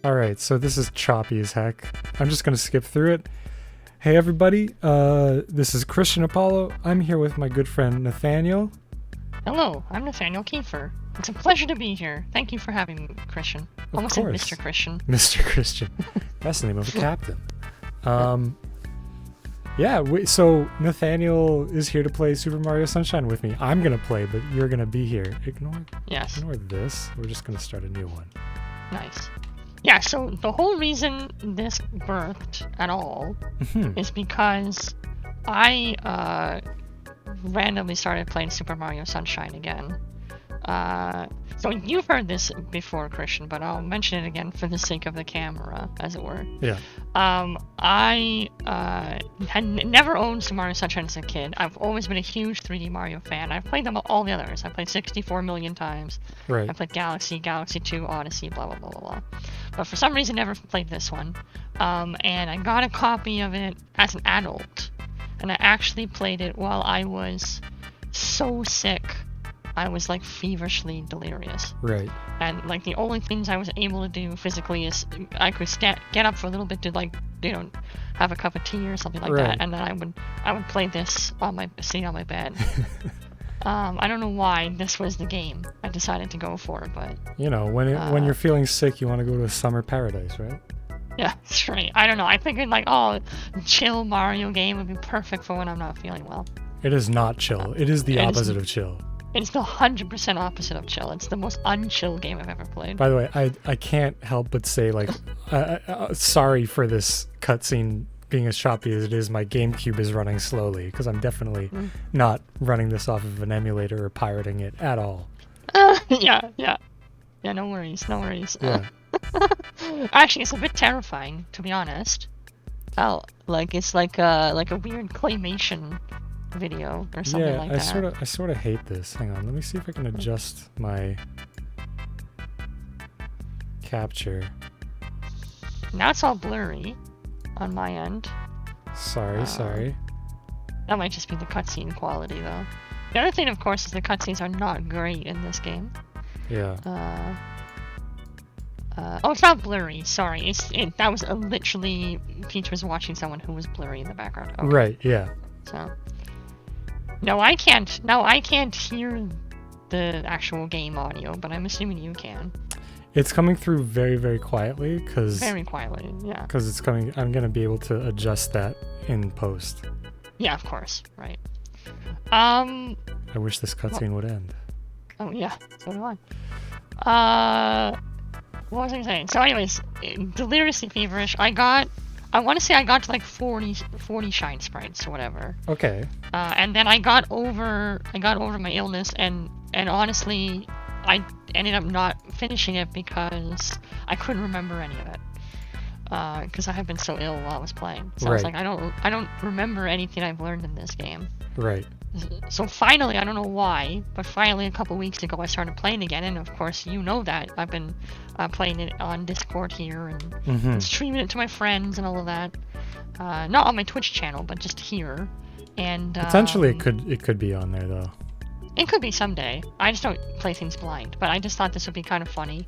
Alright, so this is choppy as heck. I'm just gonna skip through it. Hey everybody, this is Christian Apollo. I'm here with my good friend Nathaniel. Hello, I'm Nathaniel Kiefer. It's a pleasure to be here. Thank you for having me, Christian. Almost said Mr. Christian. Mr. Christian. That's the name of a captain. So Nathaniel is here to play Super Mario Sunshine with me. I'm gonna play, but you're gonna be here. Ignore this. We're just gonna start a new one. Nice. Yeah, so the whole reason this birthed at all is because I randomly started playing Super Mario Sunshine again. So you've heard this before, Christian, but I'll mention it again for the sake of the camera, as it were. Yeah. I had never owned Super Mario Sunshine as a kid. I've always been a huge 3D Mario fan. I've played them all the others. I've played 64 million times. Right. I played Galaxy, Galaxy 2, Odyssey, blah, blah, blah, blah, blah. But for some reason, never played this one. And I got a copy of it as an adult. And I actually played it while I was so sick. I was like feverishly delirious. Right. And like the only things I was able to do physically is I could get up for a little bit to have a cup of tea or something like that, and then I would play this sitting on my bed. I don't know why this was the game I decided to go for, but when you're feeling sick, you want to go to a summer paradise, right? Yeah, that's right. I don't know. I figured chill Mario game would be perfect for when I'm not feeling well. It is not chill. It is the opposite of chill. It's the 100% opposite of chill. It's the most unchill game I've ever played. By the way, I can't help but say, sorry for this cutscene being as choppy as it is. My GameCube is running slowly, because I'm definitely not running this off of an emulator or pirating it at all. Yeah, no worries. Yeah. Actually, it's a bit terrifying, to be honest. It's like a weird claymation video or something like that. I sort of hate this. Hang on, let me see if I can adjust my capture. Now it's all blurry on my end. Sorry. That might just be the cutscene quality, though. The other thing, of course, is the cutscenes are not great in this game. Yeah. It's not blurry. Sorry, that was literally Peach was watching someone who was blurry in the background. Okay. Right. Yeah. So. No, I can't. No, I can't hear the actual game audio, but I'm assuming you can. It's coming through very, very quietly, Very quietly, yeah. Because it's coming. I'm gonna be able to adjust that in post. Yeah, of course. Right. I wish this cutscene would end. Oh yeah, so do I. What was I saying? So, anyways, deliriously feverish. I want to say I got to like 40 shine sprites or whatever. Okay. And then I got over my illness, and honestly, I ended up not finishing it because I couldn't remember any of it. Because I have been so ill while I was playing. So I was like, I don't remember anything I've learned in this game. Right. So finally, I don't know why, but finally a couple weeks ago I started playing again, and of course you know that I've been playing it on Discord here and streaming it to my friends and all of that. Not on my Twitch channel, but just here. And potentially it could be on there though. It could be someday. I just don't play things blind, but I just thought this would be kind of funny.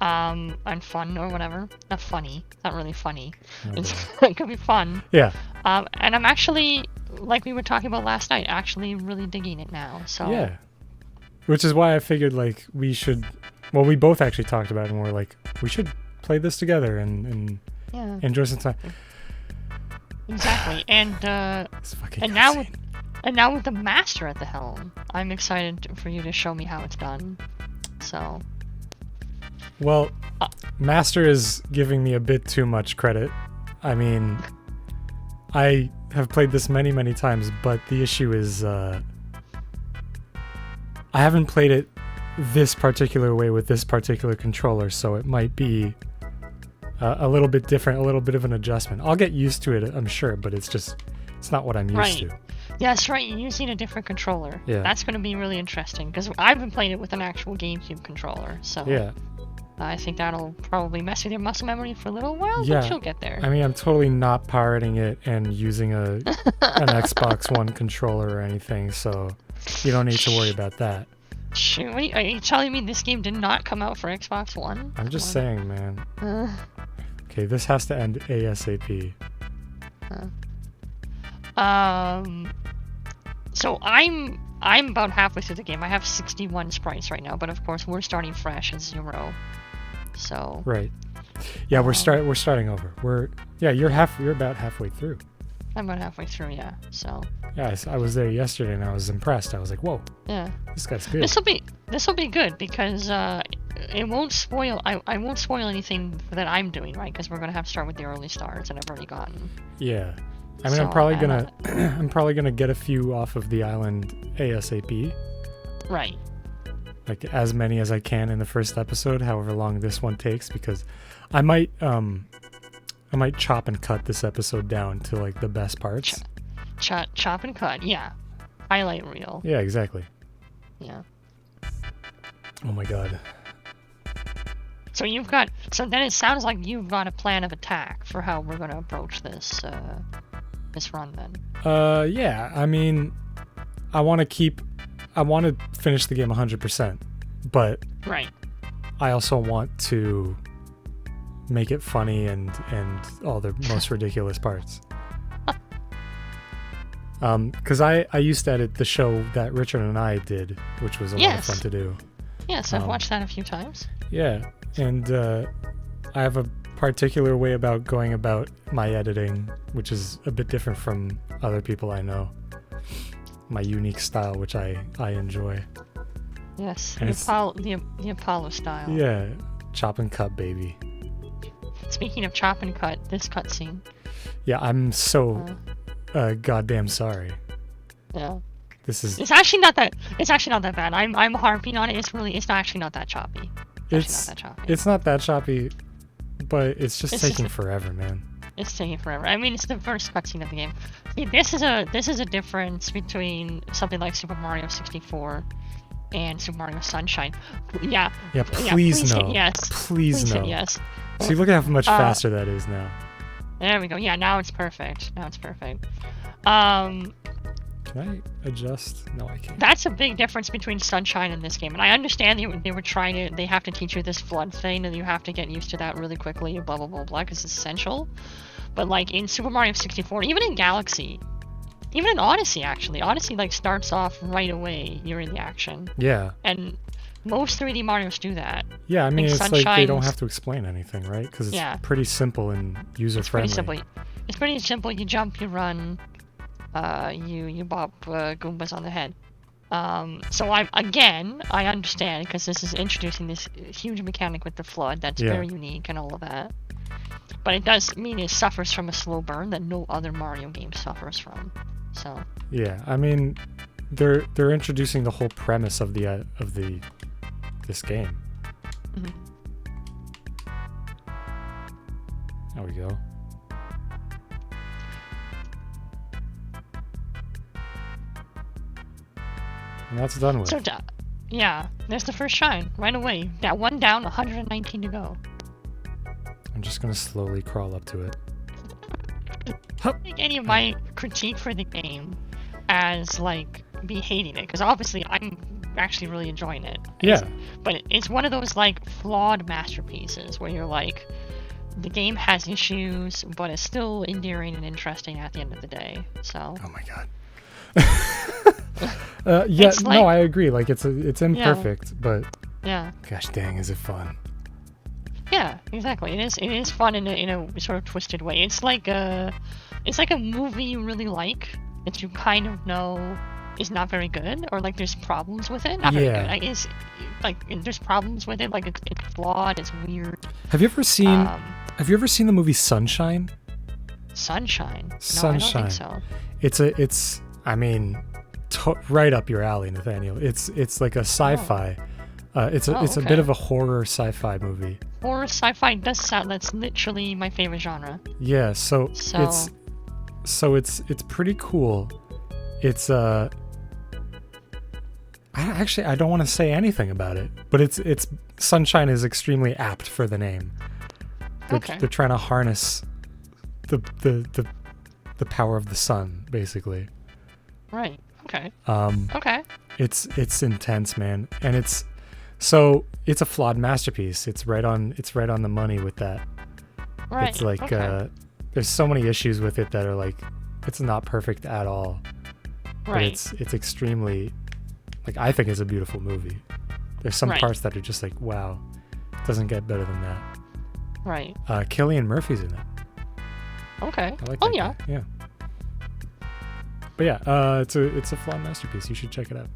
And fun or whatever. Not funny. Not really funny. It could be fun. Yeah. And I'm actually, like we were talking about last night, actually really digging it now. So yeah. Which is why I figured we should. Well, we both actually talked about it, and we're like, we should play this together and enjoy some time. Exactly. And now with the master at the helm, I'm excited for you to show me how it's done. So. Well, Master is giving me a bit too much credit. I mean, I have played this many, many times, but the issue is I haven't played it this particular way with this particular controller, so it might be a little bit different, a little bit of an adjustment. I'll get used to it, I'm sure, but it's not what I'm used to. Yeah, that's right. You're using a different controller. Yeah. That's going to be really interesting, because I've been playing it with an actual GameCube controller, so... Yeah. I think that'll probably mess with your muscle memory for a little while, but you'll get there. I mean, I'm totally not pirating it and using an Xbox One controller or anything, so you don't need to worry about that. Shoot, are you telling me this game did not come out for Xbox One? I'm just saying, man. Okay, this has to end ASAP. So I'm about halfway through the game. I have 61 sprites right now, but of course we're starting fresh at 0. So. Right. Yeah, we're starting over. You're about halfway through. I'm about halfway through, yeah. So. Yeah, I was there yesterday and I was impressed. I was like, whoa. Yeah. This guy's good. This will be good because it won't spoil. I won't spoil anything that I'm doing, right? Because we're gonna have to start with the early stars, and I've already gotten. Yeah. I mean, So, I'm probably gonna get a few off of the island ASAP. Right. Like as many as I can in the first episode, however long this one takes, because I might chop and cut this episode down to like the best parts. Chop and cut, yeah. Highlight reel. Yeah, exactly. Yeah. Oh my god. So then it sounds like you've got a plan of attack for how we're gonna approach this run then. Yeah. I mean, I want to finish the game 100%, but right. I also want to make it funny and all the most ridiculous parts. Because I used to edit the show that Richard and I did, which was a lot of fun to do. Yes, I've watched that a few times. Yeah, and I have a particular way about going about my editing, which is a bit different from other people I know. My unique style, which I enjoy. Yes, And the Apollo style. Yeah, chop and cut, baby. Speaking of chop and cut, this cutscene. Yeah, I'm so goddamn sorry. Yeah. It's actually not that bad. I'm harping on it. It's actually not that choppy. It's not that choppy, but it's just taking forever, man. It's taking forever. I mean, it's the first cutscene of the game. See, this is a difference between something like Super Mario 64 and Super Mario Sunshine. Yeah. Yeah, please no. Hit yes. Please no. Hit yes. See, look at how much faster that is now. There we go. Yeah, now it's perfect. Can I adjust? No, I can't. That's a big difference between Sunshine and this game. And I understand they have to teach you this flood thing, and you have to get used to that really quickly, blah, blah, blah, blah, because it's essential. But, like, in Super Mario 64, even in Galaxy, even in Odyssey, actually, Odyssey, like, starts off right away, you're in the action. Yeah. And most 3D Marios do that. Yeah, I mean, it's like they don't have to explain anything, right? Because it's pretty simple and user-friendly. It's pretty simple. You jump, you run, you bop Goombas on the head. So I understand, because this is introducing this huge mechanic with the flood that's very unique and all of that. But it does mean it suffers from a slow burn that no other Mario game suffers from. So. Yeah, I mean, they're introducing the whole premise of this game. Mm-hmm. There we go. And that's done with. So, yeah, there's the first shine right away. That one down, 119 to go. I'm just gonna slowly crawl up to it. I don't think any of my critique for the game as like me hating it, because obviously I'm actually really enjoying it. But it's one of those like flawed masterpieces where you're like, the game has issues, but it's still endearing and interesting at the end of the day. So. Oh my god. No, I agree. Like it's imperfect, but gosh dang, is it fun? Yeah, exactly. It is fun in a sort of twisted way. It's like a movie you really like that you kind of know is not very good, or like there's problems with it. Not very good. It's like there's problems with it. Like it's flawed. It's weird. Have you ever seen the movie Sunshine? Sunshine. No, Sunshine. I don't think so. It's I mean, right up your alley, Nathaniel. It's like a sci-fi. It's a bit of a horror sci-fi movie. Horror sci-fi does sound. That's literally my favorite genre. Yeah, so it's pretty cool. It's I don't want to say anything about it, but it's Sunshine is extremely apt for the name. They're trying to harness the power of the sun, basically. Right. Okay. Okay. It's intense, man, and it's a flawed masterpiece. It's right on the money with that. Right. It's like okay. there's so many issues with it that are like it's not perfect at all. But Right. it's extremely, like, I think it's a beautiful movie. There's some Right. parts that are just like, wow, it doesn't get better than that. Right. Cillian Murphy's in it. Okay. I like Oh that yeah. guy. Yeah. But yeah, it's a flawed masterpiece. You should check it out.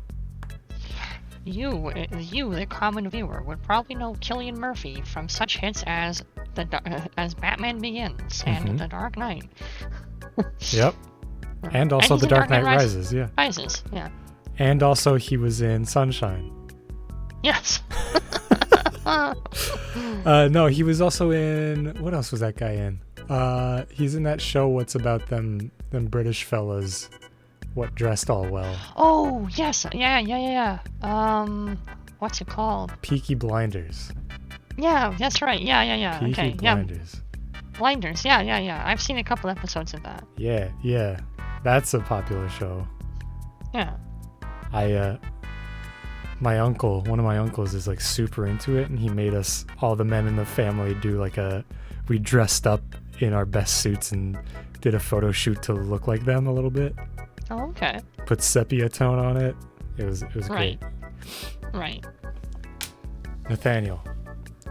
You, the common viewer, would probably know Cillian Murphy from such hits as as Batman Begins and The Dark Knight. Yep. And also he's The in Dark Knight Rises, yeah. Rises, yeah. And also he was in Sunshine. Yes. No, he was also in, what else was that guy in? He's in that show, What's About Them British Fellas, What Dressed All Well. Oh, yes. Yeah. What's it called? Peaky Blinders. Yeah, that's right. Yeah. Peaky Okay, Blinders. yeah. Blinders. Yeah. I've seen a couple episodes of that. Yeah. That's a popular show. Yeah. One of my uncles is like super into it, and he made us, all the men in the family, do like we dressed up in our best suits and did a photo shoot to look like them a little bit. Oh, okay. Put sepia tone on it. It was Right. great. Right. Nathaniel,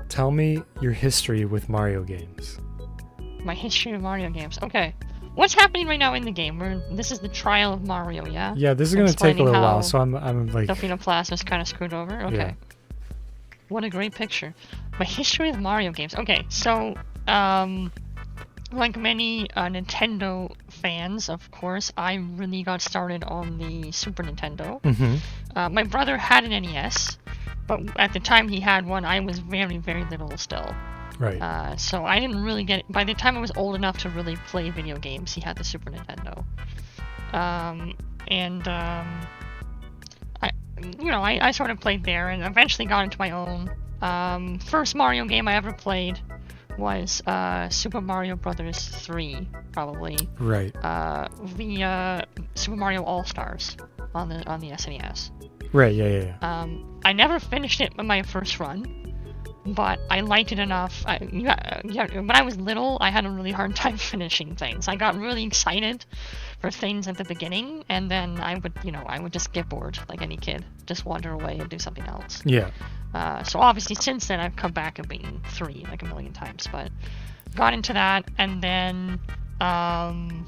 tell me your history with Mario games. My history of Mario games. Okay. What's happening right now in the game? This is the trial of Mario, yeah? Yeah, this is gonna take a little while, so I'm like. Delphino Plasma's kind of screwed over. Okay. Yeah. What a great picture. My history with Mario games. Okay, so like many Nintendo fans, of course, I really got started on the Super Nintendo. Mm-hmm. My brother had an NES, but at the time he had one, I was very, very little still. Right. So I didn't really get it. By the time I was old enough to really play video games, he had the Super Nintendo. I sort of played there and eventually got into my own. First Mario game I ever played was Super Mario Brothers 3, probably. Right. The Super Mario All-Stars on the SNES. Right. Yeah. I never finished it in my first run. But I liked it enough. When I was little, I had a really hard time finishing things. I got really excited for things at the beginning, and then I would just get bored like any kid, just wander away and do something else. Yeah. So obviously since then I've come back and beaten 3 like a million times, but got into that, and then and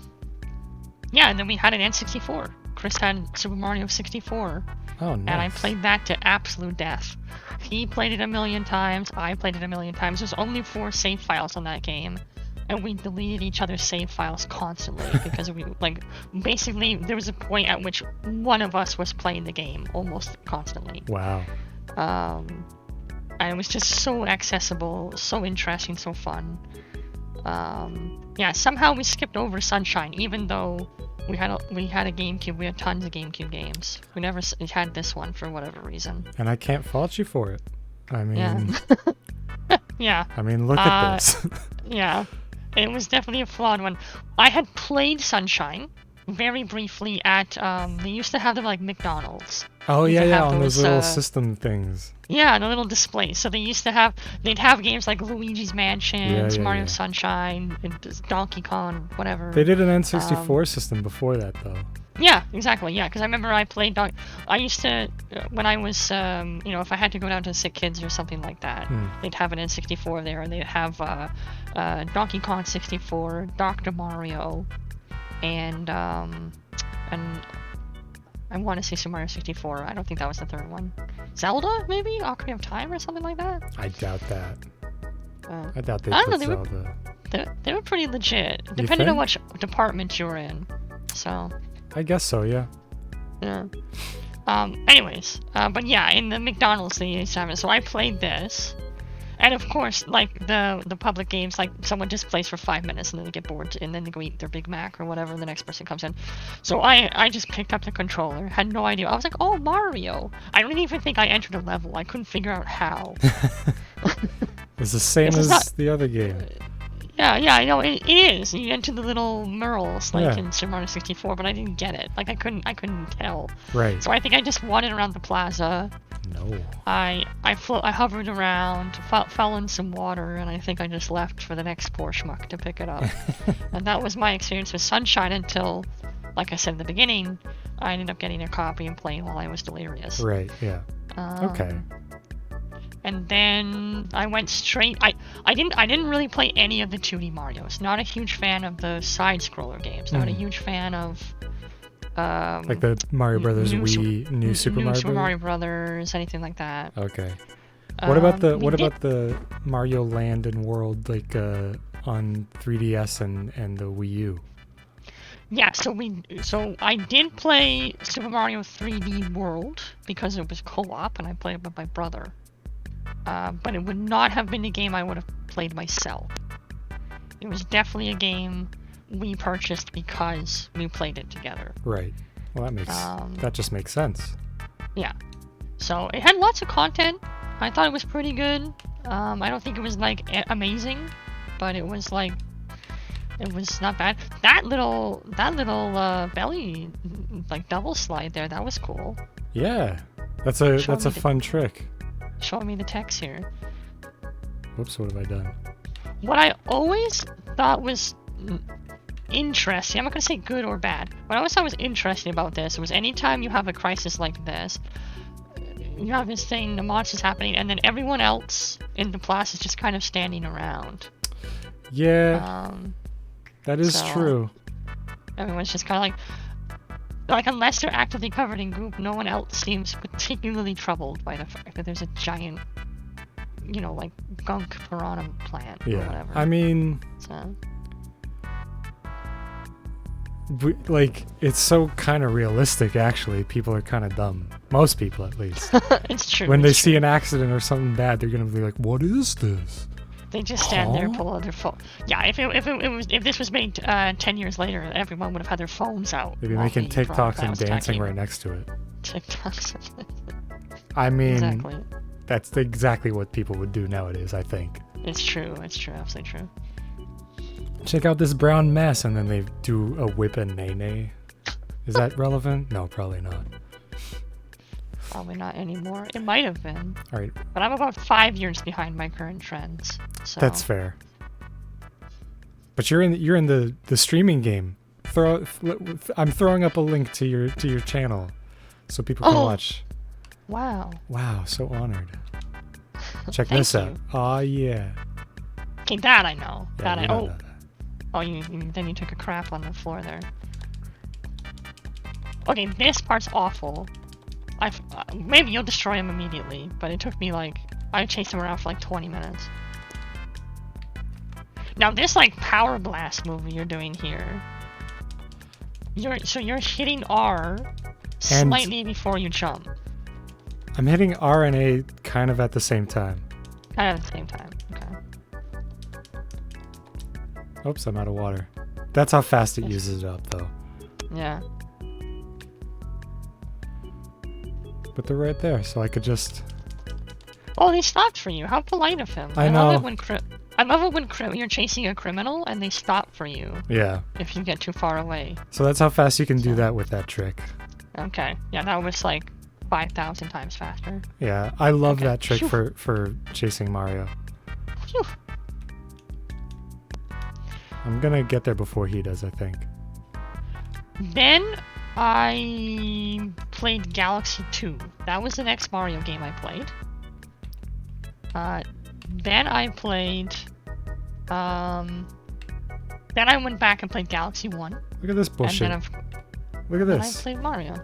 then we had an N64. Chris had Super Mario 64. Oh, nice. And I played that to absolute death. He played it a million times, I played it a million times. There's only 4 save files on that game, and we deleted each other's save files constantly because basically there was a point at which one of us was playing the game almost constantly. Wow. And it was just so accessible, so interesting, so fun. Somehow we skipped over Sunshine, even though we had a GameCube. We had tons of GameCube games. We never had this one for whatever reason. And I can't fault you for it. I mean, yeah. I mean, look at this. Yeah, it was definitely a flawed one. I had played Sunshine very briefly at they used to have them like McDonald's. Oh yeah, on those little system things. Yeah, the little displays. So they'd have games like Luigi's Mansion, Mario Sunshine, and Donkey Kong, whatever. They did an N64 system before that, though. Yeah, exactly. Yeah, because I remember I played. I used to when I was, if I had to go down to Sick Kids or something like that, they'd have an N64 there, and they'd have Donkey Kong 64, Dr. Mario, and I want to say Super Mario 64. I don't think that was the third one. Zelda, maybe? Ocarina of Time or something like that? I doubt that. I doubt they put Zelda. They were pretty legit, depending on which department you were in. So. I guess so, yeah. Yeah. Anyways, but yeah, in the McDonald's they used to have it. So I played this. And of course, like the public games, like someone just plays for 5 minutes and then they get bored and then they go eat their Big Mac or whatever and the next person comes in. So I just picked up the controller, had no idea. I was like, oh, Mario. I don't even think I entered a level. I couldn't figure out how. It's the same as the other game. Yeah, I know it is. You enter the little murals like Yeah. in Super Mario 64, but I didn't get it. Like I couldn't tell. Right. So I think I just wandered around the plaza. No. I hovered around, fell in some water, and I think I just left for the next poor schmuck to pick it up. And that was my experience with Sunshine until, like I said in the beginning, I ended up getting a copy and playing while I was delirious. Right. Yeah. Okay. And then I went straight. I didn't really play any of the 2D Marios. Not a huge fan of the side-scroller games. Not a huge fan of like the Mario Brothers New Super Mario Brothers, anything like that. Okay. What about the Mario Land and World like on 3DS and the Wii U? Yeah, so I did play Super Mario 3D World because it was co-op and I played it with my brother. But it would not have been a game I would have played myself. It was definitely a game we purchased because we played it together. Right. Well, that just makes sense. Yeah. So it had lots of content. I thought it was pretty good. I don't think it was like amazing, but it was like it was not bad. That little belly like double slide there, that was cool. Yeah. That's a fun trick. Showing me the text here. Whoops, what have I done? What I always thought was interesting, I'm not going to say good or bad, what I always thought was interesting about this was anytime you have a crisis like this, you have this thing, the monster's happening, and then everyone else in the plaza is just kind of standing around. Yeah, that is true. Everyone's just kind of like unless they're actively covered in goop, no one else seems particularly troubled by the fact that there's a giant, like gunk piranha plant or whatever. I mean, it's so kind of realistic, actually. People are kind of dumb. Most people, at least. It's true. When they see an accident or something bad, they're going to be like, what is this? They just stand there and pull out their phone. Yeah, if this was made 10 years later, everyone would have had their phones out. They'd be making TikToks and dancing right next to it. TikToks. I mean, exactly. That's exactly what people would do nowadays, I think. It's true, absolutely true. Check out this brown mess, and then they do a whip and nay-nay. Is that relevant? No, probably not. Probably not anymore. It might have been. All right. But I'm about 5 years behind my current trends. So. That's fair. But you're in the streaming game. I'm throwing up a link to your channel, so people can watch. Wow. Wow, so honored. Check this out. Oh yeah. Okay, that I know. Yeah, that know that. Oh, then you took a crap on the floor there. Okay, this part's awful. Maybe you'll destroy him immediately, but it took me I chased him around for 20 minutes. Now this power blast move you're doing here. You're hitting R slightly before you jump. I'm hitting R and A kind of at the same time. Kind of at the same time. Okay. Oops, I'm out of water. That's how fast it uses it up, though. Yeah. But they're right there, so I could just... Oh, they stopped for you. How polite of him. I know. I love it when you're chasing a criminal and they stop for you. Yeah. If you get too far away. So that's how fast you can do that with that trick. Okay. Yeah, that was 5,000 times faster. Yeah, I love that trick for chasing Mario. Phew. I'm gonna get there before he does, I think. Then I played Galaxy 2. That was the next Mario game I played. Then I played... Then I went back and played Galaxy 1. Look at this bullshit. Look at this. And I played Mario.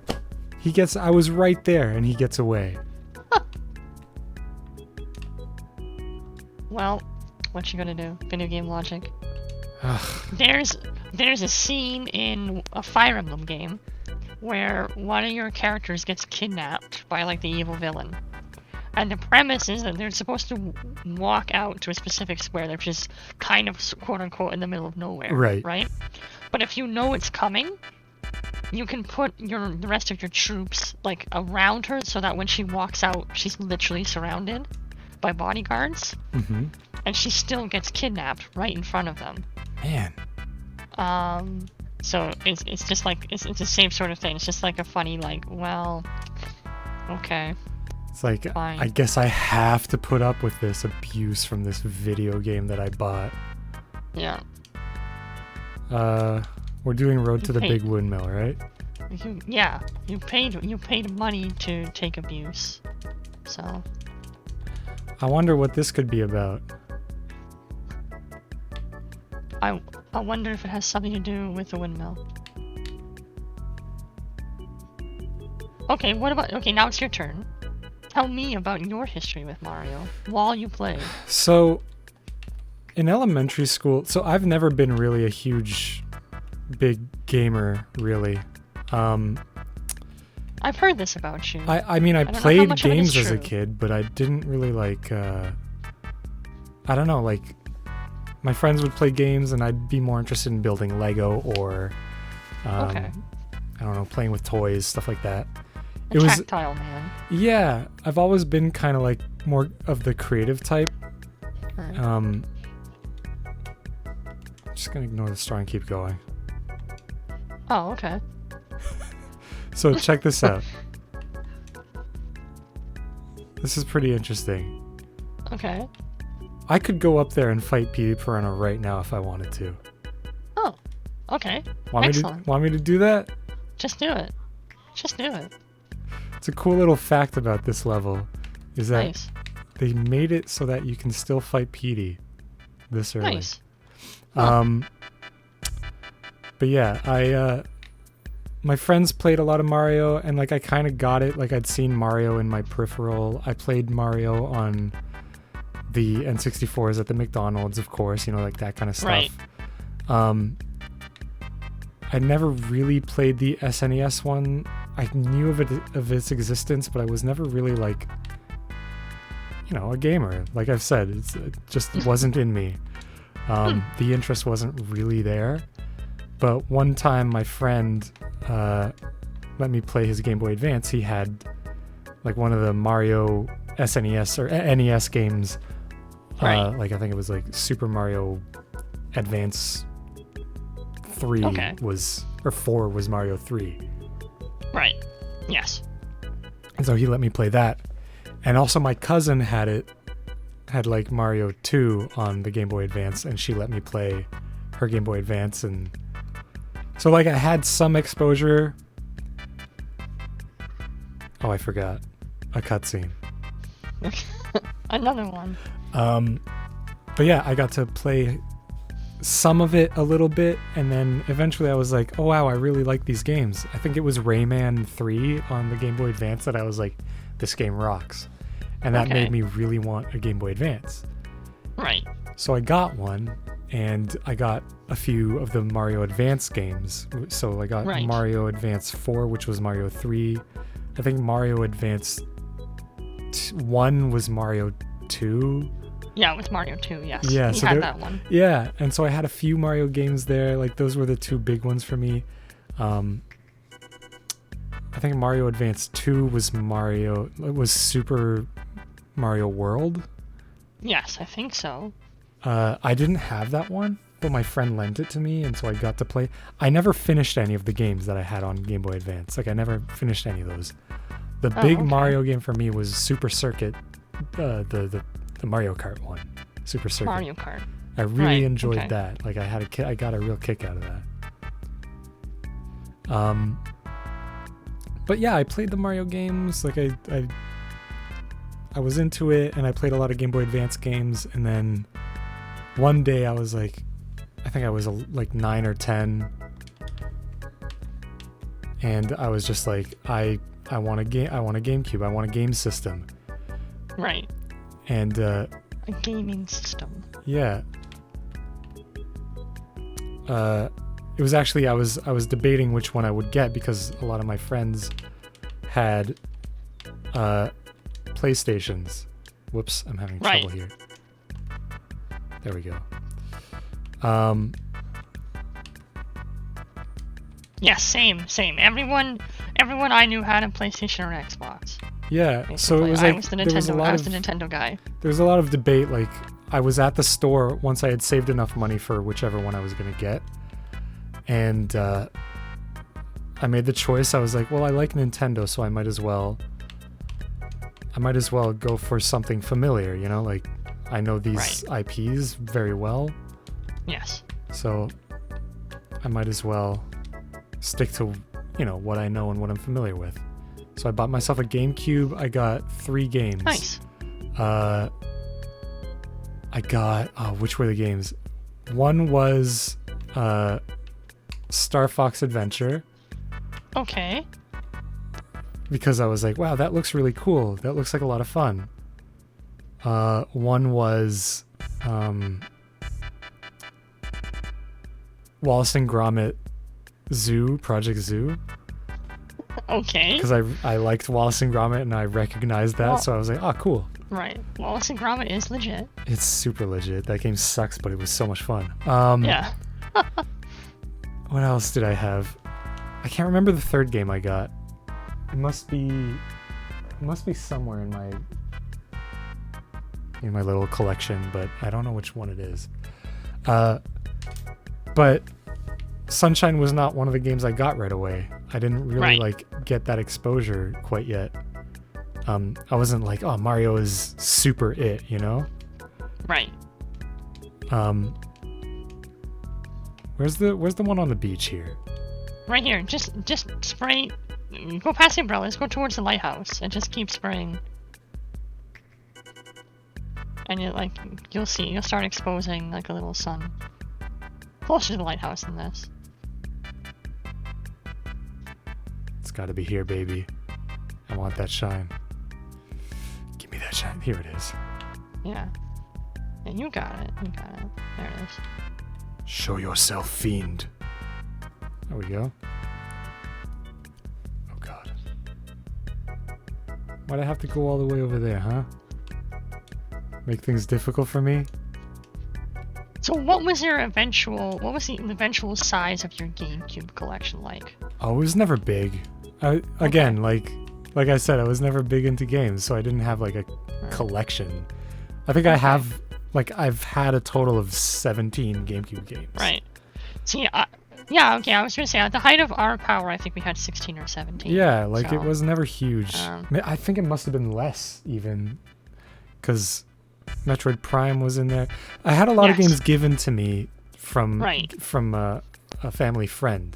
I was right there, and he gets away. Well, what you gonna do? Video game logic. Ugh. There's a scene in a Fire Emblem game where one of your characters gets kidnapped by the evil villain. And the premise is that they're supposed to walk out to a specific square that's just kind of quote unquote in the middle of nowhere. Right? But if you know it's coming, you can put the rest of your troops around her so that when she walks out, she's literally surrounded by bodyguards. Mm-hmm. and she still gets kidnapped right in front of them. Man. So it's just like it's the same sort of thing. It's just like a funny like, well, okay. It's like, Fine. I guess I have to put up with this abuse from this video game that I bought. Yeah. We're doing Road to the paid. Big Windmill, right? You paid money to take abuse. So. I wonder what this could be about. I wonder if it has something to do with the windmill. Okay, okay, now it's your turn. Tell me about your history with Mario while you play. So, in elementary school, so I've never been really a huge, big gamer, really. I've heard this about you. I mean, I don't know how played much of it is games as a true. kid, but I didn't really like, I don't know, like, my friends would play games and I'd be more interested in building Lego or, Okay. I don't know, playing with toys, stuff like that. A tactile man. Yeah, I've always been kind of like more of the creative type. Right. I'm just gonna ignore the story and keep going. Oh, okay. So check this out. This is pretty interesting. Okay. I could go up there and fight Petey Piranha right now if I wanted to. Oh, okay. Want me to do that? Just do it. Just do it. It's a cool little fact about this level, is that Nice. they made it so that you can still fight Petey this early. Nice. But yeah, my friends played a lot of Mario, and like I kind of got it. Like I'd seen Mario in my peripheral. I played Mario on the N64s at the McDonald's, of course, like that kind of stuff. Right. I never really played the SNES one. I knew of its existence, but I was never really like, a gamer. Like I've said, it just wasn't in me. The interest wasn't really there. But one time my friend let me play his Game Boy Advance. He had like one of the Mario SNES or NES games. Right. Like I think it was like Super Mario Advance 3 or 4 was Mario 3. Right. Yes. And so he let me play that. And also my cousin had like Mario 2 on the Game Boy Advance, and she let me play her Game Boy Advance, and so like I had some exposure. Oh, I forgot. A cutscene. Another one. But yeah, I got to play some of it a little bit, and then eventually I was like, oh wow, I really like these games. I think it was Rayman 3 on the Game Boy Advance that I was like, this game rocks. And that made me really want a Game Boy Advance. Right. So I got one, and I got a few of the Mario Advance games. So I got Mario Advance 4, which was Mario 3. I think Mario Advance 1 was Mario 2. Yeah, with Mario 2, yes. Yeah, he so had that one. Yeah, and so I had a few Mario games there. Like those were the two big ones for me. I think Mario Advance 2 was Super Mario World. Yes, I think so. I didn't have that one, but my friend lent it to me, and so I got to play. I never finished any of the games that I had on Game Boy Advance. Like I never finished any of those. The big Mario game for me was Super Circuit, the Mario Kart one, Super Circuit. Mario Kart. I really enjoyed that. Like I got a real kick out of that. But yeah, I played the Mario games. Like I was into it, and I played a lot of Game Boy Advance games. And then one day I was like, I think I was like 9 or 10, and I was just like, I want a game. I want a GameCube. I want a game system. Right. And a gaming system. Yeah. It was actually I was debating which one I would get, because a lot of my friends had PlayStations. Whoops, I'm having trouble here. There we go. Yeah, same. Everyone I knew had a PlayStation or an Xbox. Yeah, Basically. so it was like I was the Nintendo guy. There was a lot of debate. Like I was at the store once I had saved enough money for whichever one I was going to get. And I made the choice. I was like, well, I like Nintendo, so I might as well go for something familiar, you know? Like, I know these IPs very well. Yes. So I might as well stick to, you know, what I know and what I'm familiar with. So I bought myself a GameCube. I got 3 games. Nice. I got, which were the games? One was Star Fox Adventure. Okay. Because I was like, wow, that looks really cool. That looks like a lot of fun. One was Wallace and Gromit Zoo, Project Zoo. Okay. Because I liked Wallace and Gromit and I recognized that, so I was like, oh, cool. Right. Wallace and Gromit is legit. It's super legit. That game sucks, but it was so much fun. Yeah. What else did I have? I can't remember the third game I got. It must be somewhere in my little collection, but I don't know which one it is. But Sunshine was not one of the games I got right away. I didn't really like get that exposure quite yet. I wasn't like, oh, Mario is super it, you know? Right. Where's the one on the beach here? Right here. Just spray. Go past the umbrellas. Go towards the lighthouse, and just keep spraying. And you'll see. You'll start exposing like a little sun. Closer to the lighthouse than this. It's got to be here, baby. I want that shine. Give me that shine. Here it is. Yeah. Yeah, you got it. You got it. There it is. Show yourself, fiend. There we go. Oh, God. Why'd I have to go all the way over there, huh? Make things difficult for me? So what was the eventual size of your GameCube collection like? Oh, it was never big. Again, like I said, I was never big into games, so I didn't have like a collection. I think I've had a total of 17 GameCube games. Right. See, yeah, okay, I was gonna say, at the height of our power, I think we had 16 or 17. Yeah, like it was never huge. I think it must have been less, even, because Metroid Prime was in there. I had a lot of games given to me from a family friend.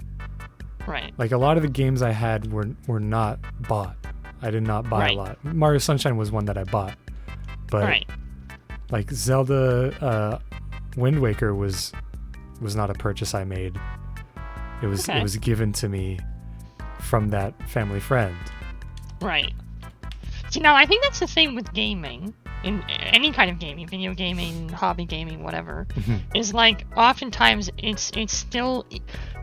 Right. Like a lot of the games I had were not bought. I did not buy a lot. Mario Sunshine was one that I bought. But like Zelda Wind Waker was not a purchase I made. It was given to me from that family friend. Right. See, now I think that's the thing with gaming, in any kind of gaming, video gaming, hobby gaming, whatever, is like oftentimes it's still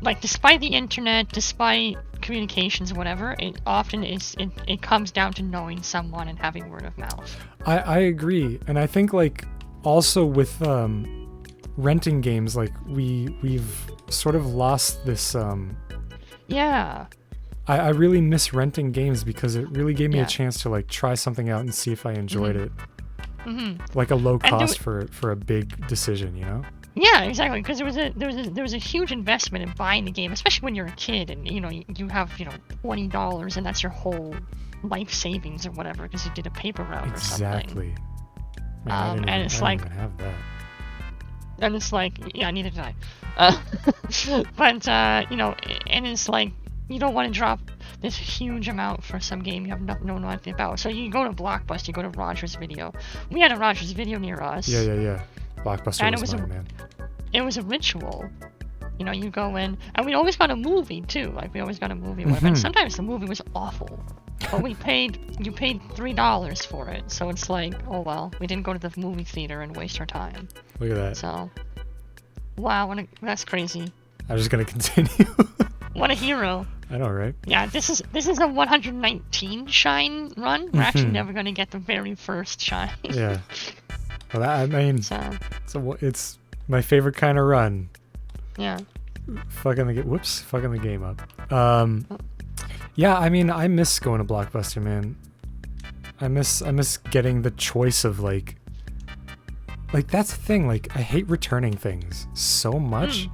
like, despite the internet, despite communications, whatever, it often is it comes down to knowing someone and having word of mouth. I agree, and I think like also with renting games, like we've sort of lost this I really miss renting games because it really gave me a chance to like try something out and see if I enjoyed it. Like a low cost for a big decision, you know? Yeah, exactly. Because there was a huge investment in buying the game, especially when you're a kid and you have $20 and that's your whole life savings or whatever because you did a paper route or something. Exactly. I didn't even have that. And it's like, yeah, neither did I. But and it's like, you don't want to drop this huge amount for some game you have no idea about. So you go to Blockbuster, you go to Rogers Video. We had a Rogers Video near us. Yeah. Blockbuster was mine, man. It was a ritual. You go in, and we always got a movie too. Like we always got a movie, whatever. And sometimes the movie was awful, but you paid $3 for it. So it's like, oh well, we didn't go to the movie theater and waste our time. Look at that. So, wow, that's crazy. I'm just gonna continue. What a hero. I know, right? Yeah, this is a 119 shine run. We're actually never gonna get the very first shine. Yeah. Well, I mean, it's my favorite kind of run. Yeah. Fucking the game up. Yeah, I mean, I miss going to Blockbuster, man. I miss getting the choice of like Like, that's the thing. Like, I hate returning things so much.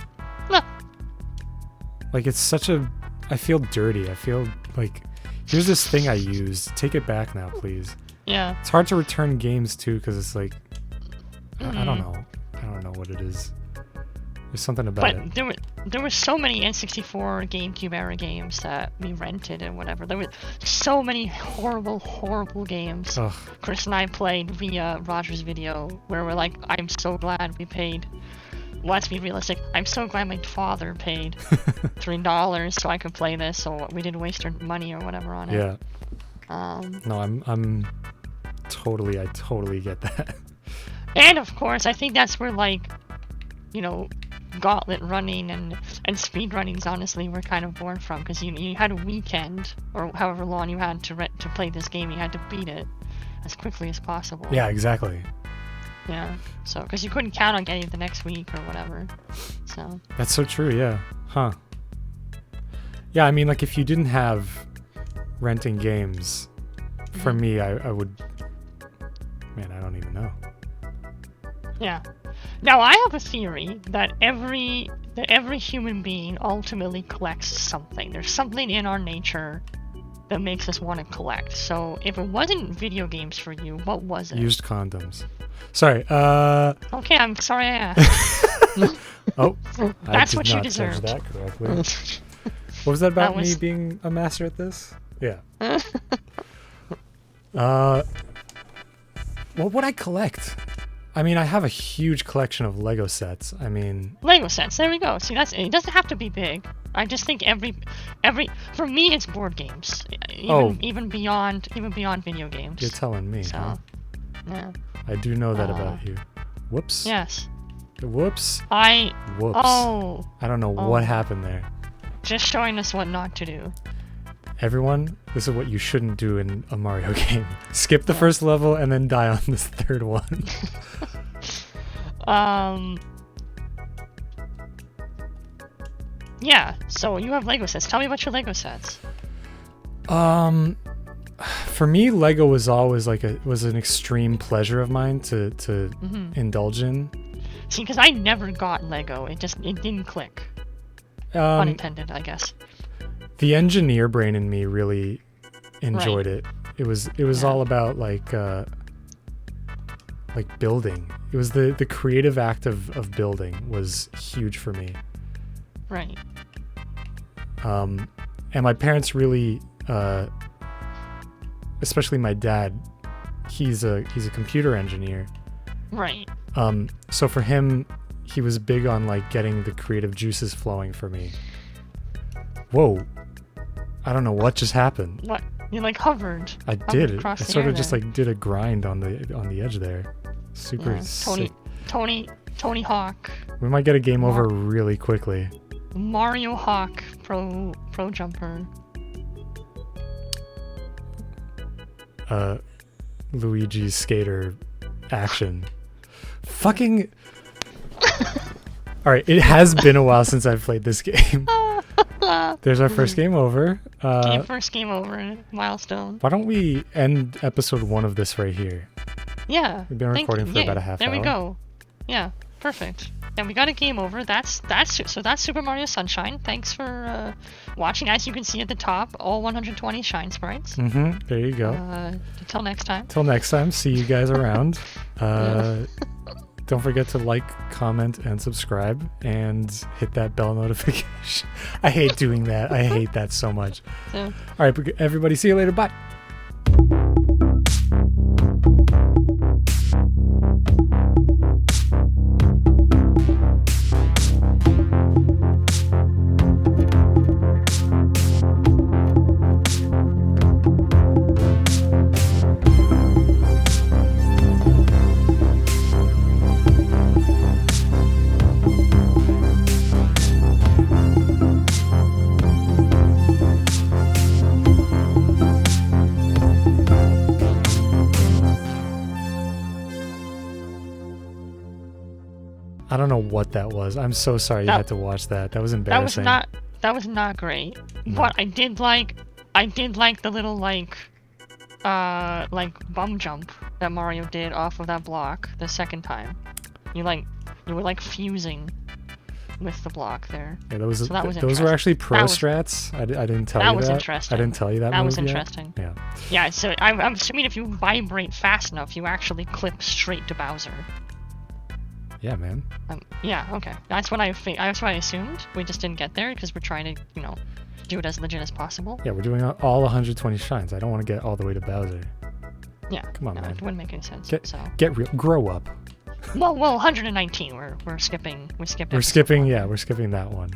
Like, it's such a... I feel dirty. I feel like... Here's this thing I used. Take it back now, please. Yeah. It's hard to return games, too, because it's like... I don't know. I don't know what it is. There's something about it. But there were so many N64 GameCube era games that we rented and whatever. There were so many horrible, horrible games. Ugh. Chris and I played via Roger's video, where we're like, I'm so glad we paid. Let's be realistic. I'm so glad my father paid $3 so I could play this, so we didn't waste our money or whatever on it. Yeah. No, I'm totally. I totally get that. And of course, I think that's where, like, you know, gauntlet running and speed runnings honestly were kind of born from, because you had a weekend or however long you had to play this game. You had to beat it as quickly as possible. Yeah, exactly. Yeah, so because you couldn't count on getting it the next week or whatever. So that's so true. Yeah. Huh. Yeah, I mean, like, if you didn't have renting games, for me, I would. Man, I don't even know. Yeah. Now I have a theory that every human being ultimately collects something. There's something in our nature that makes us want to collect. So if it wasn't video games for you, what was it? Used condoms. Sorry. Okay, I'm sorry I asked. Oh, that's I what did you not deserved. judge that correctly. What was that about me being a master at this? Yeah. What would I collect? I mean, I have a huge collection of Lego sets. I mean... Lego sets, there we go. See, it doesn't have to be big. I just think every for me, it's board games. Even beyond video games. You're telling me, so, huh? Yeah. I do know that about you. Whoops. Yes. Whoops. Whoops. Oh. I don't know what happened there. Just showing us what not to do. Everyone, this is what you shouldn't do in a Mario game. Skip the first level and then die on this third one. Yeah, so you have Lego sets. Tell me about your Lego sets. For me, Lego was always like an extreme pleasure of mine to indulge in. See, because I never got Lego. It didn't click. Unintended, I guess. The engineer brain in me really enjoyed it. It was all about like building. It was the creative act of building was huge for me. Right. And my parents really, especially my dad, he's a computer engineer. Right. So for him, he was big on like getting the creative juices flowing for me. Whoa. I don't know what just happened. What? You like hovered. I did. I sort of just like did a grind on the edge there. Super sick. Tony Hawk. We might get a game over really quickly. Mario Hawk Pro Jumper. Luigi's Skater action. Fucking. Alright, it has been a while since I've played this game. There's our first game over. First game over, milestone. Why don't we end episode 1 of this right here? Yeah. We've been recording for about a half hour. There we go. Yeah, perfect. And we got a game over. That's Super Mario Sunshine. Thanks for watching. As you can see at the top, all 120 shine sprites. There you go. Until next time. Till next time. See you guys around. Don't forget to like, comment, and subscribe, and hit that bell notification. I hate doing that. I hate that so much. All right, everybody. See you later. Bye. I don't know what that was. I'm so sorry you had to watch that. That was embarrassing. That was not great. No. But I did like the little like bum jump that Mario did off of that block the second time. You were like fusing with the block there. Yeah, So that was those were actually pro That was- strats. I didn't tell you that. That was interesting. I didn't tell you that. That move was yet. interesting. Yeah. Yeah, so I'm assuming if you vibrate fast enough, you actually clip straight to Bowser. Yeah, man. Yeah, okay. That's what that's what I assumed. We just didn't get there because we're trying to, do it as legit as possible. Yeah, we're doing all 120 shines. I don't want to get all the way to Bowser. Yeah. Come on, no, man. It wouldn't make any sense. Get real. Grow up. Well, 119. We're skipping. We're skipping. Yeah, we're skipping that one.